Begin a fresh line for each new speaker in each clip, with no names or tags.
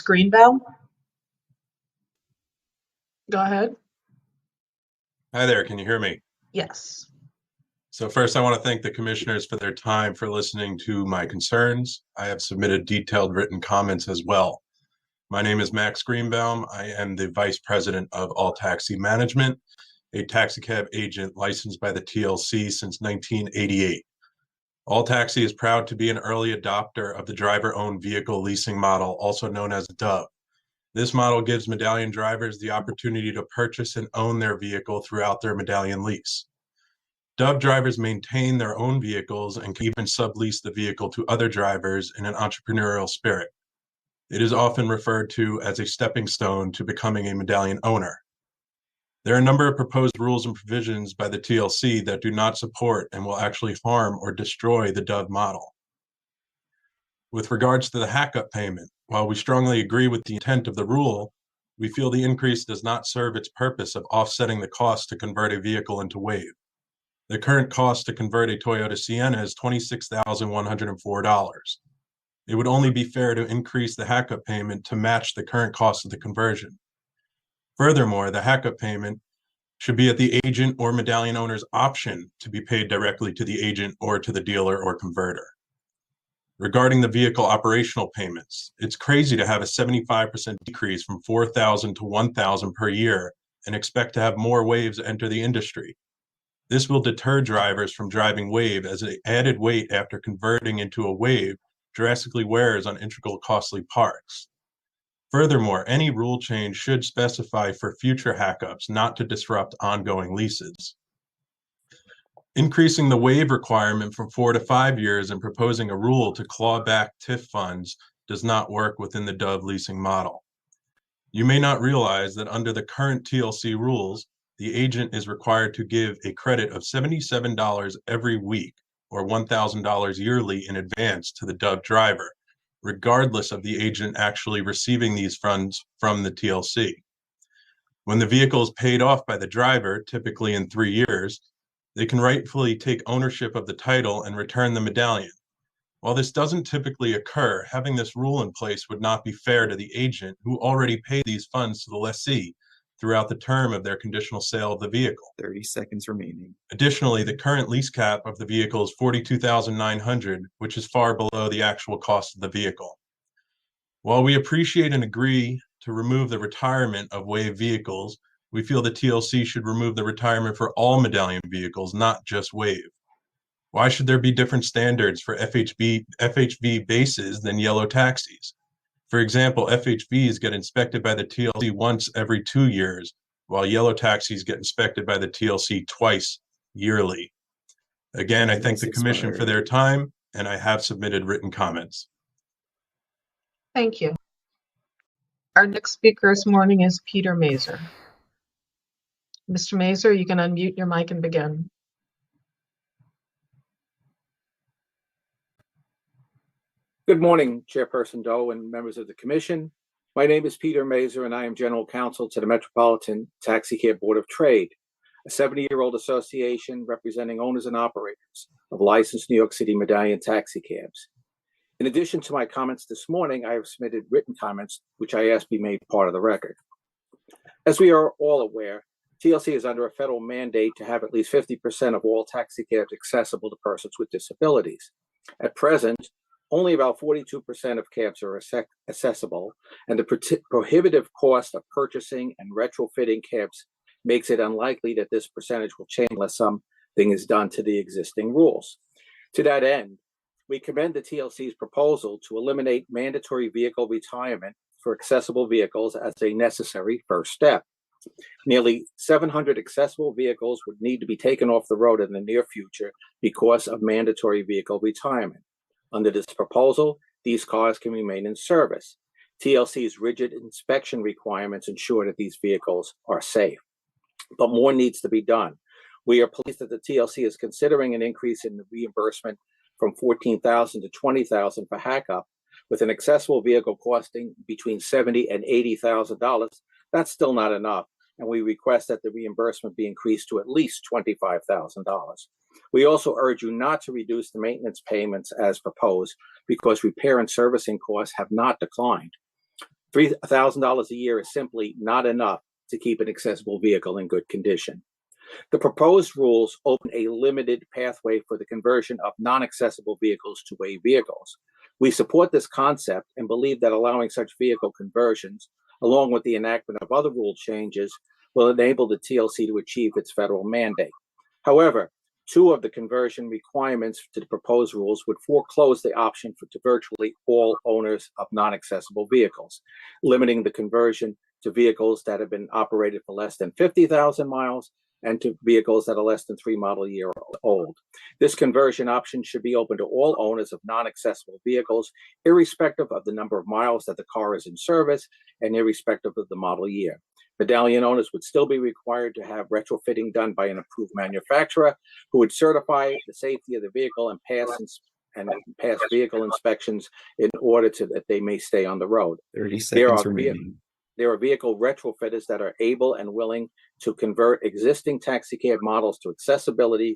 Greenbaum. Go ahead.
Hi there, can you hear me?
Yes.
So first, I want to thank the commissioners for their time for listening to my concerns. I have submitted detailed written comments as well. My name is Max Greenbaum. I am the Vice President of All Taxi Management, a taxicab agent licensed by the TLC since 1988. All Taxi is proud to be an early adopter of the driver-owned vehicle leasing model, also known as DOV. This model gives medallion drivers the opportunity to purchase and own their vehicle throughout their medallion lease. DOV drivers maintain their own vehicles and can even sublease the vehicle to other drivers in an entrepreneurial spirit. It is often referred to as a stepping stone to becoming a medallion owner. There are a number of proposed rules and provisions by the TLC that do not support and will actually harm or destroy the DOV model. With regards to the hack-up payment, while we strongly agree with the intent of the rule, we feel the increase does not serve its purpose of offsetting the cost to convert a vehicle into WAV. The current cost to convert a Toyota Sienna is $26,104. It would only be fair to increase the hack-up payment to match the current cost of the conversion. Furthermore, the hack-up payment should be at the agent or medallion owner's option to be paid directly to the agent or to the dealer or converter. Regarding the vehicle operational payments, it's crazy to have a 75% decrease from $4,000 to $1,000 per year and expect to have more WAVs enter the industry. This will deter drivers from driving WAV as the added weight after converting into a WAV drastically wears on integral costly parts. Furthermore, any rule change should specify for future hackups not to disrupt ongoing leases. Increasing the WAV requirement from 4 to 5 years and proposing a rule to claw back TIF funds does not work within the DOV leasing model. You may not realize that under the current TLC rules, the agent is required to give a credit of $77 every week or $1,000 yearly in advance to the DOV driver, regardless of the agent actually receiving these funds from the TLC. When the vehicle is paid off by the driver, typically in 3 years, they can rightfully take ownership of the title and return the medallion. While this doesn't typically occur, having this rule in place would not be fair to the agent who already paid these funds to the lessee throughout the term of their conditional sale of the vehicle.
30 seconds remaining.
Additionally, the current lease cap of the vehicle is $42,900, which is far below the actual cost of the vehicle. While we appreciate and agree to remove the retirement of WAV vehicles, we feel the TLC should remove the retirement for all medallion vehicles, not just WAV. Why should there be different standards for FHV bases than yellow taxis? For example, FHVs get inspected by the TLC once every 2 years, while yellow taxis get inspected by the TLC twice yearly. Again, I thank the Commission for their time, and I have submitted written comments.
Thank you. Our next speaker this morning is Peter Mazer. Mr. Mazer, you can unmute your mic and begin.
Good morning, Chairperson Doe and members of the Commission. My name is Peter Mazer, and I am General Counsel to the Metropolitan Taxicab Board of Trade, a 70-year-old association representing owners and operators of licensed New York City medallion taxicabs. In addition to my comments this morning, I have submitted written comments, which I ask be made part of the record. As we are all aware, TLC is under a federal mandate to have at least 50% of all taxicabs accessible to persons with disabilities. At present, only about 42% of cabs are accessible, and the prohibitive cost of purchasing and retrofitting cabs makes it unlikely that this percentage will change unless something is done to the existing rules. To that end, we commend the TLC's proposal to eliminate mandatory vehicle retirement for accessible vehicles as a necessary first step. Nearly 700 accessible vehicles would need to be taken off the road in the near future because of mandatory vehicle retirement. Under this proposal, these cars can remain in service. TLC's rigid inspection requirements ensure that these vehicles are safe. But more needs to be done. We are pleased that the TLC is considering an increase in the reimbursement from $14,000 to $20,000 for hack-up, with an accessible vehicle costing between $70,000 and $80,000. That's still not enough, and we request that the reimbursement be increased to at least $25,000. We also urge you not to reduce the maintenance payments as proposed because repair and servicing costs have not declined. $3,000 a year is simply not enough to keep an accessible vehicle in good condition. The proposed rules open a limited pathway for the conversion of non-accessible vehicles to WAV vehicles. We support this concept and believe that allowing such vehicle conversions, along with the enactment of other rule changes, will enable the TLC to achieve its federal mandate. However, two of the conversion requirements to the proposed rules would foreclose the option to virtually all owners of non-accessible vehicles, limiting the conversion to vehicles that have been operated for less than 50,000 miles and to vehicles that are less than 3 model year old. This conversion option should be open to all owners of non-accessible vehicles, irrespective of the number of miles that the car is in service and irrespective of the model year. Medallion owners would still be required to have retrofitting done by an approved manufacturer who would certify the safety of the vehicle and pass vehicle inspections in order that they may stay on the road.
30 seconds remaining.
There are vehicle retrofitters that are able and willing to convert existing taxicab models to accessibility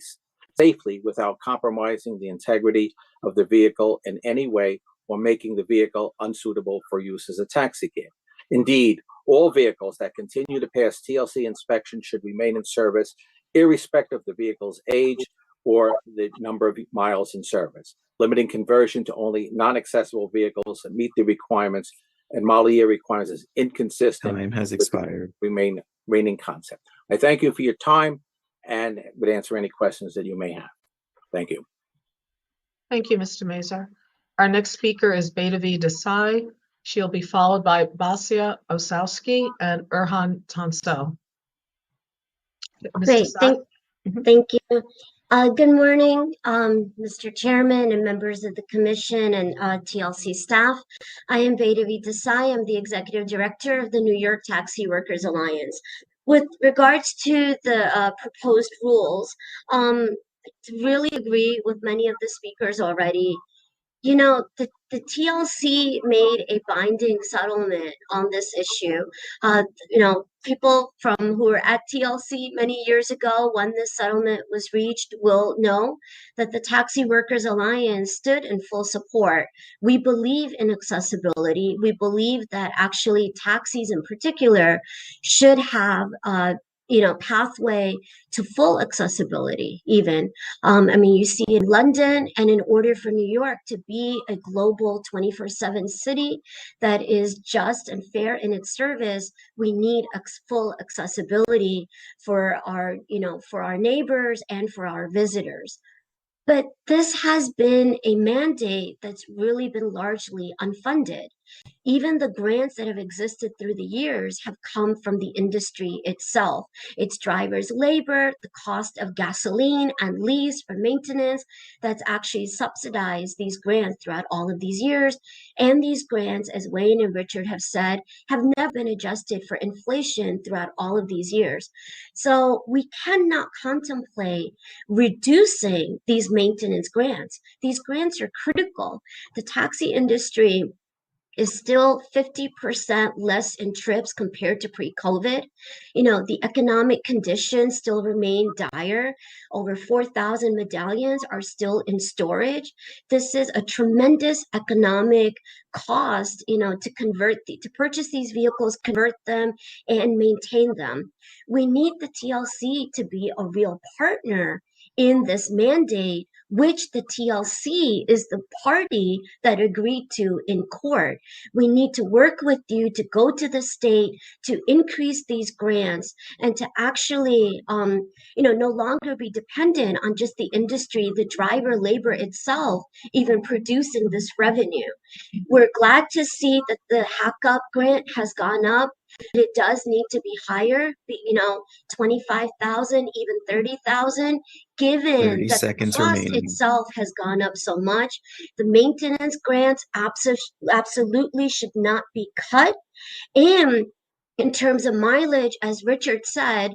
safely without compromising the integrity of the vehicle in any way or making the vehicle unsuitable for use as a taxicab. Indeed, all vehicles that continue to pass TLC inspection should remain in service, irrespective of the vehicle's age or the number of miles in service. Limiting conversion to only non-accessible vehicles that meet the requirements and model year requirements is inconsistent.
Time has expired.
Remaining concept. I thank you for your time and would answer any questions that you may have. Thank you.
Thank you, Mr. Mazur. Our next speaker is Bhairavi Desai. She'll be followed by Basia Osowski and Erhan Tansel.
Great, thank you. Good morning, Mr. Chairman and members of the Commission and TLC staff. I am Bhairavi Desai. I'm the Executive Director of the New York Taxi Workers Alliance. With regards to the proposed rules, really agree with many of the speakers already. You know, the TLC made a binding settlement on this issue. You know, people from who were at TLC many years ago when this settlement was reached will know that the Taxi Workers Alliance stood in full support. We believe in accessibility. We believe that actually taxis in particular should have pathway to full accessibility even. I mean, you see in London, and in order for New York to be a global 24/7 city that is just and fair in its service, we need full accessibility for our neighbors and for our visitors. But this has been a mandate that's really been largely unfunded. Even the grants that have existed through the years have come from the industry itself. It's drivers' labor, the cost of gasoline and lease for maintenance that's actually subsidized these grants throughout all of these years. And these grants, as Wayne and Richard have said, have never been adjusted for inflation throughout all of these years. So we cannot contemplate reducing these maintenance grants. These grants are critical. The taxi industry is still 50% less in trips compared to pre-COVID. You know, the economic conditions still remain dire. Over 4,000 medallions are still in storage. This is a tremendous economic cost, you know, to purchase these vehicles, convert them, and maintain them. We need the TLC to be a real partner in this mandate, which the TLC is the party that agreed to in court. We need to work with you to go to the state to increase these grants and to actually, no longer be dependent on just the industry, the driver labor itself, even producing this revenue. We're glad to see that the hack-up grant has gone up. It does need to be higher, 25,000, even 30,000, given that the cost itself has gone up so much. The maintenance grants absolutely should not be cut. And in terms of mileage, as Richard said,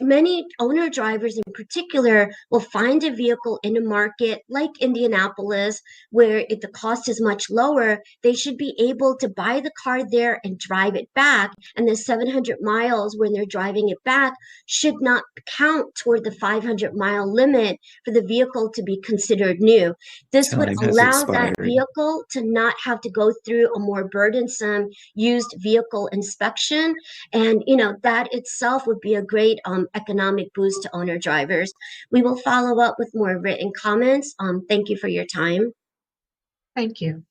many owner drivers in particular will find a vehicle in a market like Indianapolis where if the cost is much lower, they should be able to buy the car there and drive it back. And the 700 miles when they're driving it back should not count toward the 500-mile limit for the vehicle to be considered new. This would allow that vehicle to not have to go through a more burdensome used vehicle inspection. And, that itself would be a great economic boost to owner drivers. We will follow up with more written comments. Thank you for your time.
Thank you.